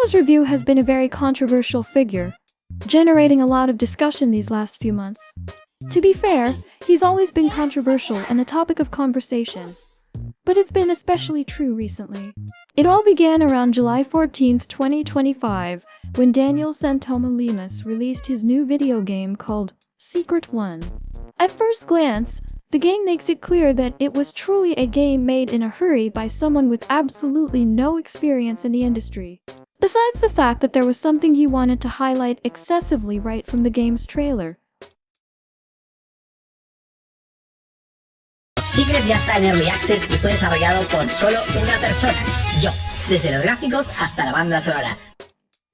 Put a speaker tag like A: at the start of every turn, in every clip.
A: Dallas' review has been a very controversial figure, generating a lot of discussion these last few months. To be fair, he's always been controversial and a topic of conversation, but it's been especially true recently. It all began around July 14th, 2025, when Daniel Santoma-Lemus released his new video game called Secret One. At first glance, the game makes it clear that it was truly a game made in a hurry by someone with absolutely no experience in the industry. Besides the fact that there was something he wanted to highlight excessively right from the game's trailer.
B: Secret ya está en Early Access y fue desarrollado por solo una persona, yo, desde los gráficos hasta la banda sonora.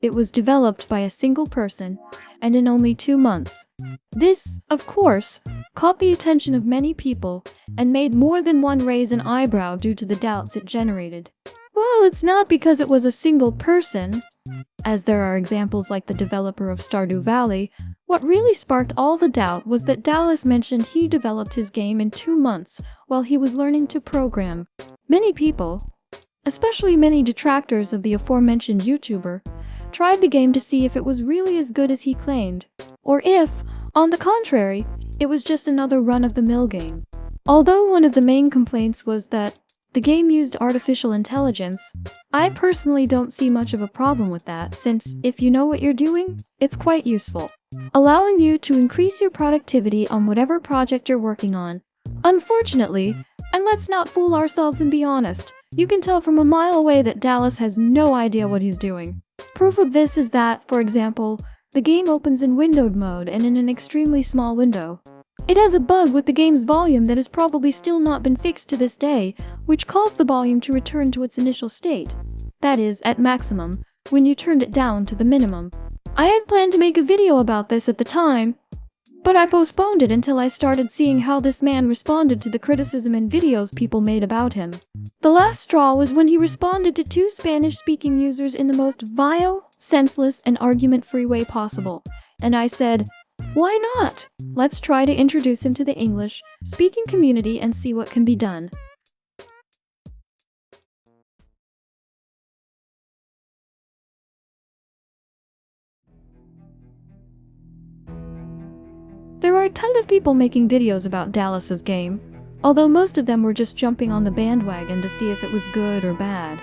A: It was developed by a single person, and in only 2 months. This, of course, caught the attention of many people, and made more than one raise an eyebrow due to the doubts it generated. Well, it's not because it was a single person, as there are examples like the developer of Stardew Valley. What really sparked all the doubt was that Dalas mentioned he developed his game in 2 months while he was learning to program. Many people, especially many detractors of the aforementioned YouTuber, tried the game to see if it was really as good as he claimed, or if, on the contrary, it was just another run-of-the-mill game. Although one of the main complaints was that the game used artificial intelligence, I personally don't see much of a problem with that, since if you know what you're doing, it's quite useful, allowing you to increase your productivity on whatever project you're working on. Unfortunately, and let's not fool ourselves and be honest, you can tell from a mile away that Dalas has no idea what he's doing. Proof of this is that, for example, the game opens in windowed mode and in an extremely small window. It has a bug with the game's volume that has probably still not been fixed to this day, which caused the volume to return to its initial state. That is, at maximum, when you turned it down to the minimum. I had planned to make a video about this at the time, but I postponed it until I started seeing how this man responded to the criticism and videos people made about him. The last straw was when he responded to 2 Spanish-speaking users in the most vile, senseless, and argument-free way possible, and I said, why not? Let's try to introduce him to the English-speaking community and see what can be done. There are a ton of people making videos about Dalas's game, although most of them were just jumping on the bandwagon to see if it was good or bad.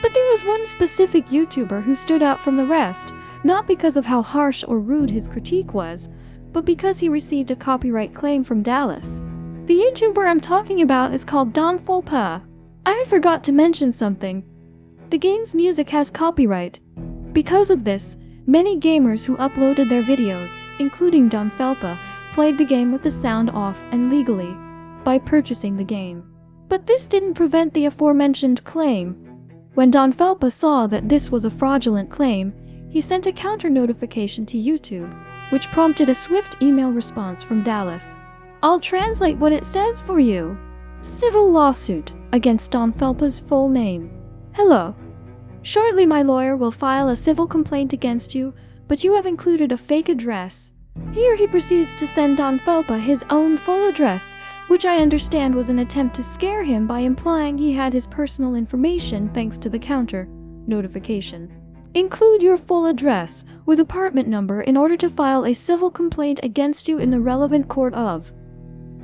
A: But there was one specific YouTuber who stood out from the rest, not because of how harsh or rude his critique was, but because he received a copyright claim from Dalas. The YouTuber I'm talking about is called Don Fulpa. I forgot to mention something. The game's music has copyright. Because of this, many gamers who uploaded their videos, including Don Felpa, played the game with the sound off and legally, by purchasing the game. But this didn't prevent the aforementioned claim. When Don Felpa saw that this was a fraudulent claim, he sent a counter notification to YouTube, which prompted a swift email response from Dalas. I'll translate what it says for you. Civil lawsuit against Don Felpa's full name. Hello. Shortly my lawyer will file a civil complaint against you, but you have included a fake address. Here he proceeds to send Don Felpa his own full address, which I understand was an attempt to scare him by implying he had his personal information thanks to the counter notification. Include your full address with apartment number in order to file a civil complaint against you in the relevant court of.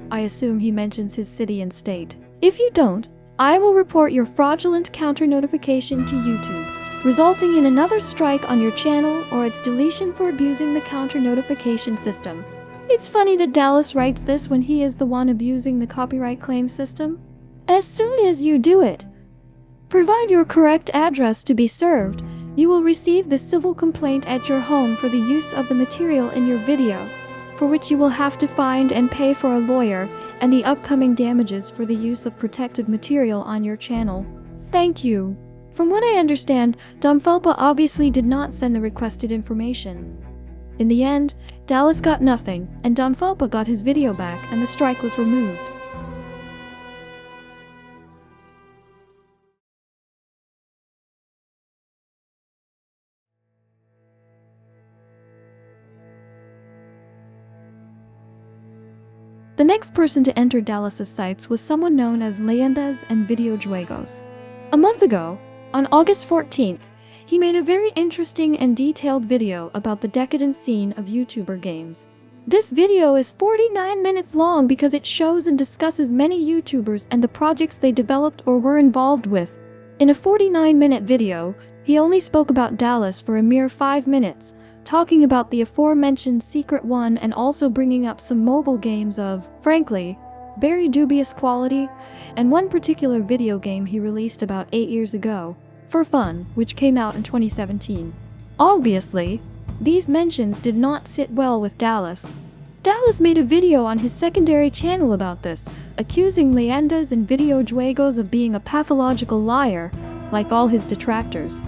A: I assume he mentions his city and state. If you don't, I will report your fraudulent counter notification to YouTube, resulting in another strike on your channel or its deletion for abusing the counter notification system. It's funny that Dalas writes this when he is the one abusing the copyright claim system. As soon as you do it, provide your correct address to be served, you will receive the civil complaint at your home for the use of the material in your video, for which you will have to find and pay for a lawyer and the upcoming damages for the use of protected material on your channel. Thank you. From what I understand, Don Felpa obviously did not send the requested information. In the end, Dalas got nothing, and Don Felpa got his video back and the strike was removed. The next person to enter Dalas' sights was someone known as Leyendas and Videojuegos. A month ago, on August 14th, he made a very interesting and detailed video about the decadent scene of YouTuber games. This video is 49 minutes long because it shows and discusses many YouTubers and the projects they developed or were involved with. In a 49-minute video, he only spoke about Dalas for a mere 5 minutes, talking about the aforementioned Secret One and also bringing up some mobile games of, frankly, very dubious quality, and one particular video game he released about 8 years ago, for fun, which came out in 2017. Obviously, these mentions did not sit well with Dalas. Dalas made a video on his secondary channel about this, accusing leyendas and videojuegos of being a pathological liar, like all his detractors.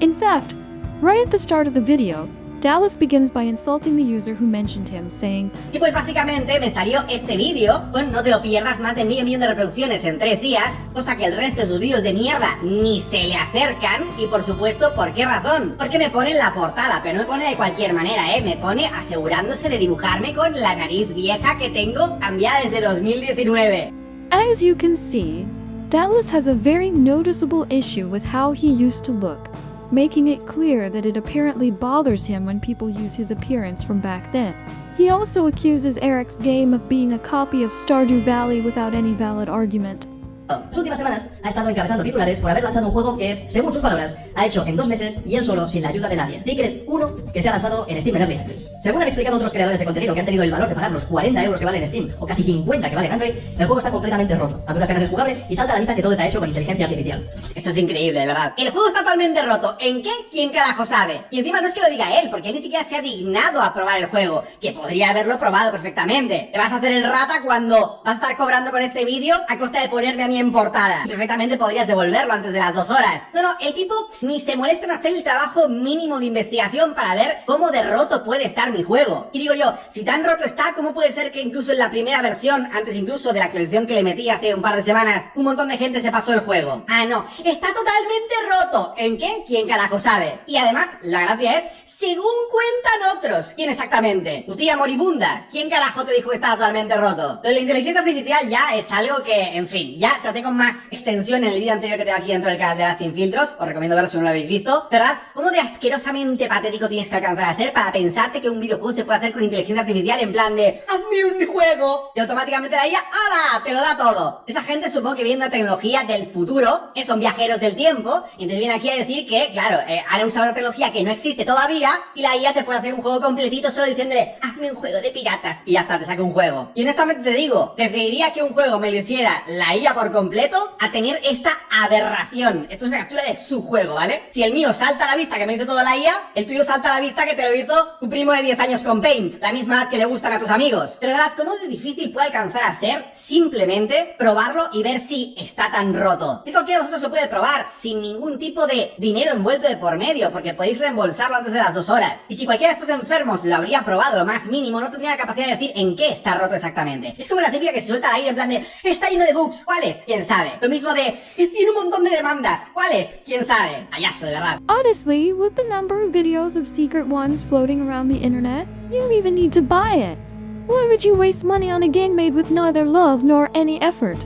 A: In fact, right at the start of the video, Dalas begins by insulting the user who mentioned him, saying,
B: Y pues básicamente me salió este vídeo con no te lo pierdas, más de medio millón de reproducciones en 3 días, cosa que el resto de sus vídeos de mierda ni se le acercan, y por supuesto, ¿por qué razón? Porque me pone en la portada, pero no me pone de cualquier manera, me pone asegurándose de dibujarme con la nariz vieja que tengo cambiada desde 2019.
A: As you can see, Dalas has a very noticeable issue with how he used to look, making it clear that it apparently bothers him when people use his appearance from back then. He also accuses Eric's game of being a copy of Stardew Valley without any valid argument.
C: Las últimas semanas ha estado encabezando titulares por haber lanzado un juego que, según sus palabras, ha hecho en 2 meses y él solo, sin la ayuda de nadie. Secret 1, que se ha lanzado en Steam en Early Access. Según han explicado otros creadores de contenido que han tenido el valor de pagar los 40 euros que vale en Steam, o casi 50 que vale en Android, el juego está completamente roto. A duras penas es jugable y salta a la vista que todo está hecho con inteligencia artificial.
B: Esto es increíble, de verdad. El juego está totalmente roto. ¿En qué? ¿Quién carajo sabe? Y encima no es que lo diga él, porque él ni siquiera se ha dignado a probar el juego, que podría haberlo probado perfectamente. Te vas a hacer el rata cuando vas a estar cobrando con este vídeo a costa de ponerme a mí en portada. Perfectamente podrías devolverlo antes de las 2 horas. No, el tipo ni se molesta en hacer el trabajo mínimo de investigación para ver cómo de roto puede estar mi juego. Y digo yo, si tan roto está, ¿cómo puede ser que incluso en la primera versión, antes incluso de la actualización que le metí hace un par de semanas, un montón de gente se pasó el juego? Ah, no, está totalmente roto. ¿En qué? ¿Quién carajo sabe? Y además, la gracia es, según cuentan otros. ¿Quién exactamente? ¿Tu tía moribunda? ¿Quién carajo te dijo que estaba totalmente roto? Lo de la inteligencia artificial ya es algo que, en fin, ya traté con más extensión en el vídeo anterior que tengo aquí dentro del canal de Dalas sin filtros. Os recomiendo verlo si no lo habéis visto. ¿Verdad? ¿Cómo de asquerosamente patético tienes que alcanzar a ser para pensarte que un videojuego se puede hacer con inteligencia artificial en plan de hazme un juego? Y automáticamente la IA, ¡hala! Te lo da todo. Esa gente supongo que viene una tecnología del futuro, que son viajeros del tiempo, y entonces viene aquí a decir que, claro, han usado una tecnología que no existe todavía, y la IA te puede hacer un juego completito solo diciéndole hazme un juego de piratas, y ya está, te saca un juego. Y honestamente te digo, preferiría que un juego me lo hiciera la IA por completo a tener esta aberración. Esto es una captura de su juego, ¿vale? Si el mío salta a la vista que me hizo toda la IA, el tuyo salta a la vista que te lo hizo tu primo de 10 años con Paint, la misma edad que le gustan a tus amigos. Pero de verdad, ¿cómo de difícil puede alcanzar a ser simplemente probarlo y ver si está tan roto? Si cualquiera de vosotros lo puede probar sin ningún tipo de dinero envuelto de por medio, porque podéis reembolsarlo antes de las 2 horas. Y si cualquiera de estos enfermos lo habría probado lo más mínimo, no tendría la capacidad de decir en qué está roto exactamente. Es como la típica que se suelta al aire en plan de está lleno de bugs, ¿cuáles? ¿Quién sabe? Lo mismo de tiene un montón de demandas, ¿cuáles? ¿Quién sabe? Payaso, de verdad.
A: Honestly, with the number of videos of secret ones floating around the internet, you don't even need to buy it. Why would you waste money on a game made with neither love nor any effort?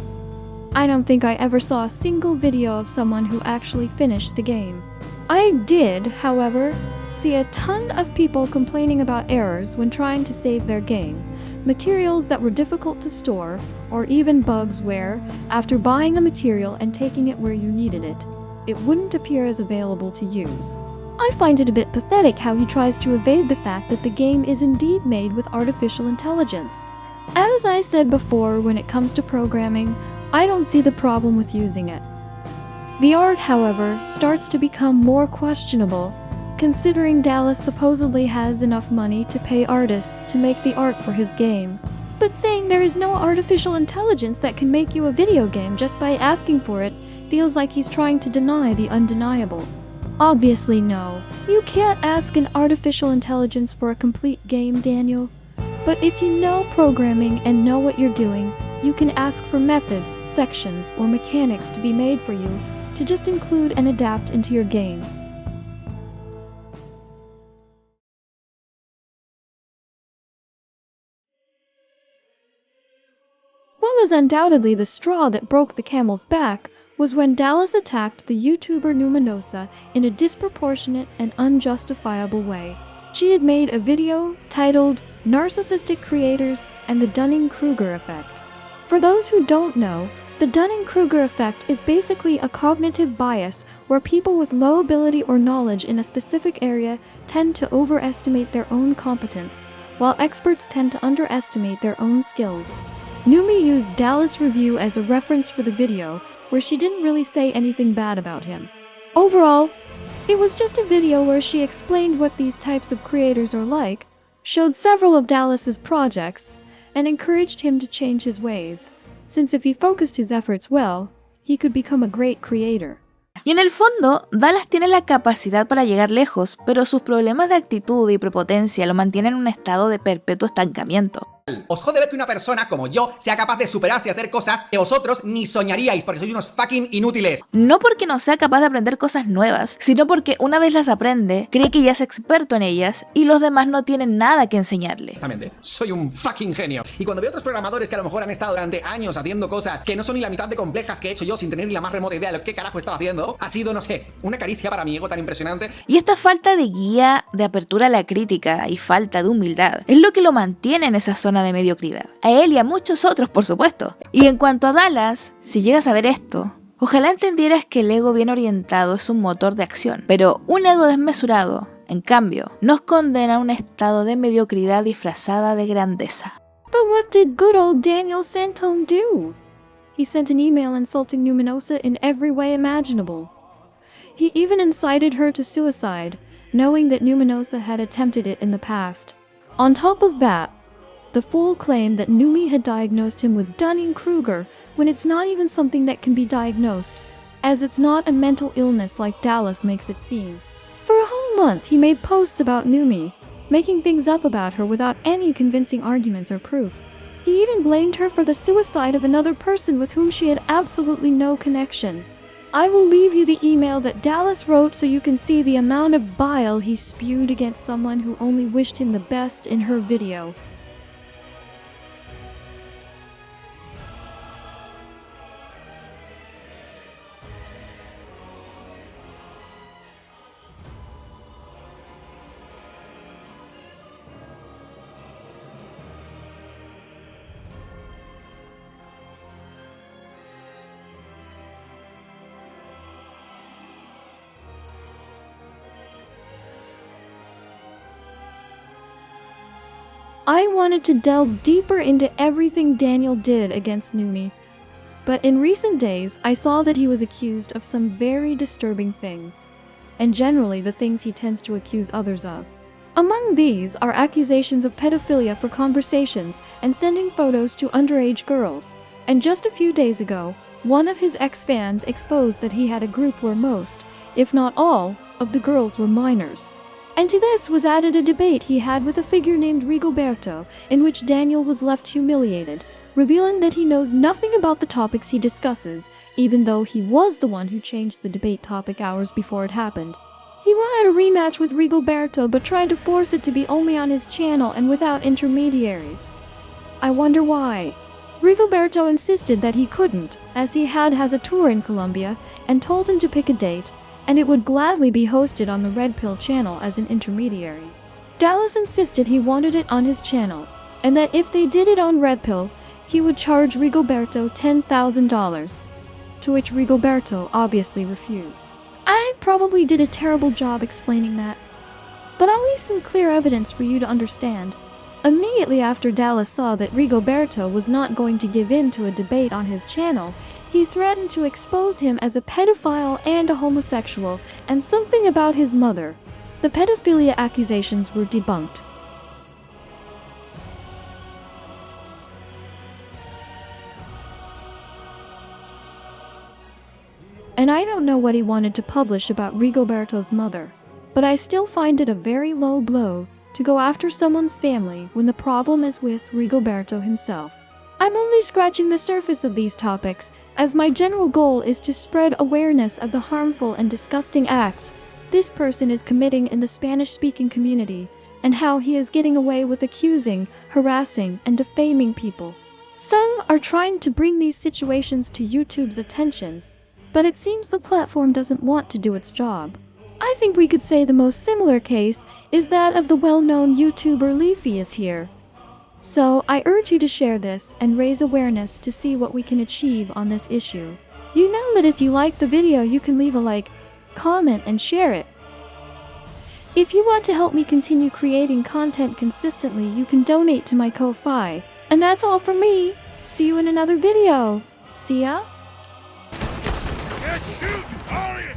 A: I don't think I ever saw a single video of someone who actually finished the game. I did, however, see a ton of people complaining about errors when trying to save their game, materials that were difficult to store, or even bugs where, after buying a material and taking it where you needed it, it wouldn't appear as available to use. I find it a bit pathetic how he tries to evade the fact that the game is indeed made with artificial intelligence. As I said before, when it comes to programming, I don't see the problem with using it. The art, however, starts to become more questionable, considering Dalas supposedly has enough money to pay artists to make the art for his game. But saying there is no artificial intelligence that can make you a video game just by asking for it feels like he's trying to deny the undeniable. Obviously no. You can't ask an artificial intelligence for a complete game, Daniel. But if you know programming and know what you're doing, you can ask for methods, sections, or mechanics to be made for you to just include and adapt into your game. What was undoubtedly the straw that broke the camel's back was when Dalas attacked the YouTuber Numinosa in a disproportionate and unjustifiable way. She had made a video titled Narcissistic Creators and the Dunning-Kruger Effect. For those who don't know, the Dunning-Kruger effect is basically a cognitive bias where people with low ability or knowledge in a specific area tend to overestimate their own competence, while experts tend to underestimate their own skills. Numi used Dalas' review as a reference for the video, where she didn't really say anything bad about him. Overall, it was just a video where she explained what these types of creators are like, showed several of Dalas' projects, and encouraged him to change his ways, since if he focused his efforts well, he could become a great creator.
D: Y en el fondo, Dalas tiene la capacidad para llegar lejos, pero sus problemas de actitud y prepotencia lo mantienen en un estado de perpetuo estancamiento.
E: Os jode ver que una persona como yo sea capaz de superarse y hacer cosas que vosotros ni soñaríais porque sois unos fucking inútiles.
D: No porque no sea capaz de aprender cosas nuevas, sino porque una vez las aprende, cree que ya es experto en ellas y los demás no tienen nada que enseñarle.
E: Exactamente, soy un fucking genio. Y cuando veo otros programadores que a lo mejor han estado durante años haciendo cosas que no son ni la mitad de complejas que he hecho yo sin tener ni la más remota idea de lo que carajo estaba haciendo, ha sido, no sé, una caricia para mi ego tan impresionante.
D: Y esta falta de guía, de apertura a la crítica y falta de humildad es lo que lo mantiene en esa zona de mediocridad. A él y a muchos otros, por supuesto. Y en cuanto a Dalas, si llegas a ver esto, ojalá entendieras que el ego bien orientado es un motor de acción, pero un ego desmesurado, en cambio, nos condena a un estado de mediocridad disfrazada de grandeza.
A: But what did good old Daniel Santone do? He sent an email insulting Numinosa in every way imaginable. He even incited her to suicide, knowing that Numinosa had attempted it in the past. On top of that, the fool claimed that Numi had diagnosed him with Dunning-Kruger when it's not even something that can be diagnosed, as it's not a mental illness like Dalas makes it seem. For a whole month, he made posts about Numi, making things up about her without any convincing arguments or proof. He even blamed her for the suicide of another person with whom she had absolutely no connection. I will leave you the email that Dalas wrote so you can see the amount of bile he spewed against someone who only wished him the best in her video. I wanted to delve deeper into everything Daniel did against Numi, but in recent days I saw that he was accused of some very disturbing things, and generally the things he tends to accuse others of. Among these are accusations of pedophilia for conversations and sending photos to underage girls, and just a few days ago, one of his ex-fans exposed that he had a group where most, if not all, of the girls were minors. And to this was added a debate he had with a figure named Rigoberto, in which Daniel was left humiliated, revealing that he knows nothing about the topics he discusses, even though he was the one who changed the debate topic hours before it happened. He wanted a rematch with Rigoberto, but tried to force it to be only on his channel and without intermediaries. I wonder why. Rigoberto insisted that he couldn't, as he has a tour in Colombia, and told him to pick a date, and it would gladly be hosted on the Red Pill channel as an intermediary. Dalas insisted he wanted it on his channel, and that if they did it on Red Pill, he would charge Rigoberto $10,000, to which Rigoberto obviously refused. I probably did a terrible job explaining that, but I'll leave some clear evidence for you to understand. Immediately after Dalas saw that Rigoberto was not going to give in to a debate on his channel, he threatened to expose him as a pedophile and a homosexual, and something about his mother. The pedophilia accusations were debunked. And I don't know what he wanted to publish about Rigoberto's mother, but I still find it a very low blow to go after someone's family when the problem is with Rigoberto himself. I'm only scratching the surface of these topics, as my general goal is to spread awareness of the harmful and disgusting acts this person is committing in the Spanish-speaking community, and how he is getting away with accusing, harassing, and defaming people. Some are trying to bring these situations to YouTube's attention, but it seems the platform doesn't want to do its job. I think we could say the most similar case is that of the well-known YouTuber Leafy is here. So, I urge you to share this and raise awareness to see what we can achieve on this issue. You know that if you like the video, you can leave a like, comment, and share it. If you want to help me continue creating content consistently, you can donate to my Ko-Fi. And that's all from me. See you in another video. See ya.
F: Get shoot! All of you!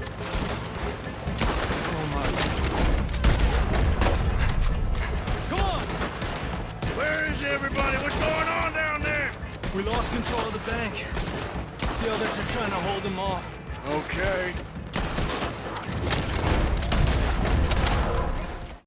F: Oh my. Come on! Where is everybody? What's going on down there?
G: We lost control of the bank. The others are trying to hold them off.
F: Okay.